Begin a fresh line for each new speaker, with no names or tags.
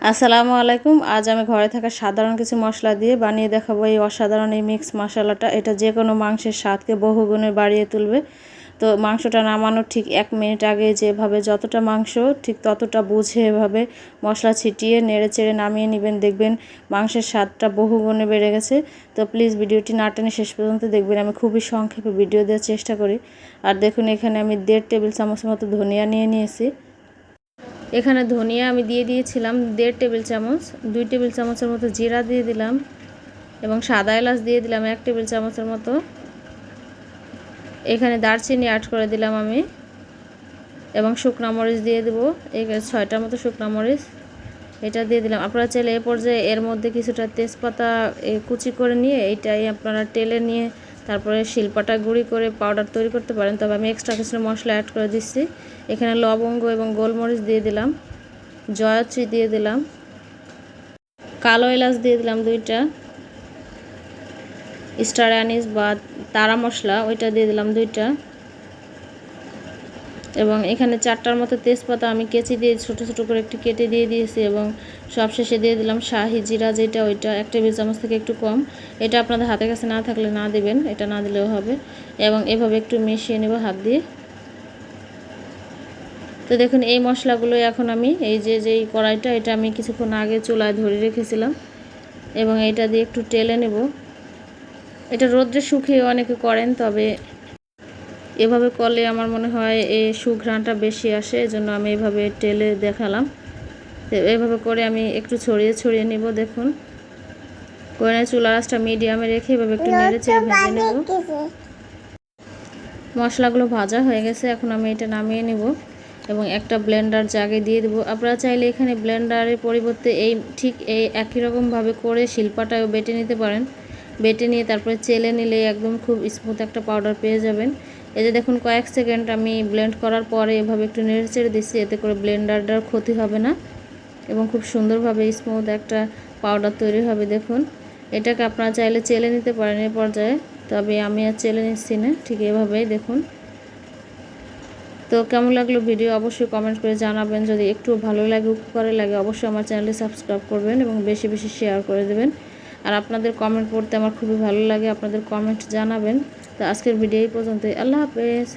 আসসালামু আলাইকুম। আজ আমি ঘরে থাকা সাধারণ কিছু মশলা দিয়ে বানিয়ে দেখাবো এই অসাধারণ এই মিক্স মশলাটা। এটা যে কোনো মাংসের স্বাদকে বহুগুণে বাড়িয়ে তুলবে। তো মাংসটা নামানোর ঠিক 1 মিনিট আগে যেভাবে যতটা মাংস ঠিক ততটা বুঝে এভাবে মশলা ছিটিয়ে নেড়েচেড়ে নামিয়ে নেবেন, দেখবেন মাংসের স্বাদটা বহুগুণে বেড়ে গেছে। তো প্লিজ ভিডিওটি না টেনে শেষ পর্যন্ত দেখবেন। আমি খুবই সংক্ষেপে ভিডিও দেওয়ার চেষ্টা করি। আর দেখুন এখানে আমি 1.5 টেবিল চামচের মতো ধনিয়া নিয়ে নিয়েছি। এখানে ধনিয়া আমি দিয়ে দিয়েছিলাম 1.5 টেবিল চামচ, 2 টেবিল চামচের মতো জিরা দিয়ে দিলাম এবং সাদা এলাচ দিয়ে দিলাম 1 টেবিল চামচের মতো। এখানে দারচিনি অ্যাড করে দিলাম আমি এবং শুকনা মরিচ দিয়ে দেবো, এই 6টার মতো শুকনা মরিচ এটা দিয়ে দিলাম। আপনারা চাইলে এ পর্যায়ে এর মধ্যে কিছুটা তেজপাতা কুচি করে নিয়ে এইটাই আপনারা টেলে নিয়ে তারপরে শিলপাটা গুঁড়ি করে পাউডার তৈরি করতে পারেন, তবে আমি এক্সট্রা কিছু মশলা অ্যাড করে দিচ্ছি। এখানে লবঙ্গ এবং গোলমরিচ দিয়ে দিলাম, জয়ত্রী দিয়ে দিলাম, কালো এলাচ দিয়ে দিলাম 2টা, স্টার অ্যানিস বা তারা মশলা ওইটা দিয়ে দিলাম 2টা এবং এখানে 4টার মতো তেজপাতা আমি কেচি দিয়ে ছোট ছোট করে একটু কেটে দিয়ে দিয়েছি এবং সবশেষে দিয়ে দিলাম শাহি জিরা, যেটা ওইটা 1 টেবিল চামচ থেকে একটু কম। এটা আপনাদের হাতের কাছে না থাকলে না দিবেন, এটা না দিলেও হবে। এবং এভাবে একটু মিশিয়ে নেব হাত দিয়ে। তো দেখুন এই মশলাগুলো এখন আমি এই যেই কড়াইটা এটা আমি কিছুক্ষণ আগে চুলায় ধরে রেখেছিলাম এবং এটা দিয়ে একটু টেলে নেব। এটা রোদ্রে শুকিয়ে অনেকে করেন, তবে এভাবে করলে আমার মনে হয় এই সুঘ্রাণটা বেশি আসে, এজন্য আমি এভাবে টেলে দেখালাম। তো এভাবে করে আমি একটু ছড়িয়ে ছড়িয়ে নেব। দেখুন করে চুলার আঁচটা মিডিয়ামে রেখে এভাবে একটু নেড়ে চেড়ে ভেজে নেব। মশলাগুলো ভাজা হয়ে গেছে, এখন আমি এটা নামিয়ে নেব এবং একটা ব্লেন্ডার জাগে দিয়ে দেবো। আপনারা চাইলে এখানে ব্লেন্ডারের পরিবর্তে ঠিক এই একই রকমভাবে করে শিলপাটাও বেটে নিতে পারেন। বেটে নিয়ে তারপরে চেলে নিলে একদম খুব স্মুথ একটা পাউডার পেয়ে যাবেন। এই যে দেখুন কয়েক সেকেন্ড আমি ব্লেন্ড করার পরে এভাবে একটু নেড়ে চেড়ে দিচ্ছি, এতে করে ব্লেন্ডারটার ক্ষতি হবে না এবং খুব সুন্দরভাবে স্মুথ একটা পাউডার তৈরি হবে। দেখুন এটাকে আপনারা চাইলে চেলে নিতে পারেন এই পর্যায়ে, তবে আমি আর চেলে নিচ্ছি না, ঠিক এভাবেই দেখুন। তো কেমন লাগলো ভিডিও অবশ্যই কমেন্ট করে জানাবেন। যদি একটু ভালো লাগে উপকারে লাগে অবশ্যই আমার চ্যানেলটি সাবস্ক্রাইব করবেন এবং বেশি বেশি শেয়ার করে দেবেন। আর আপনাদের কমেন্ট পড়তে আমার খুবই ভালো লাগে, আপনাদের কমেন্ট জানাবেন। তো আজকের ভিডিও এই পর্যন্তই। আল্লাহ হাফেজ।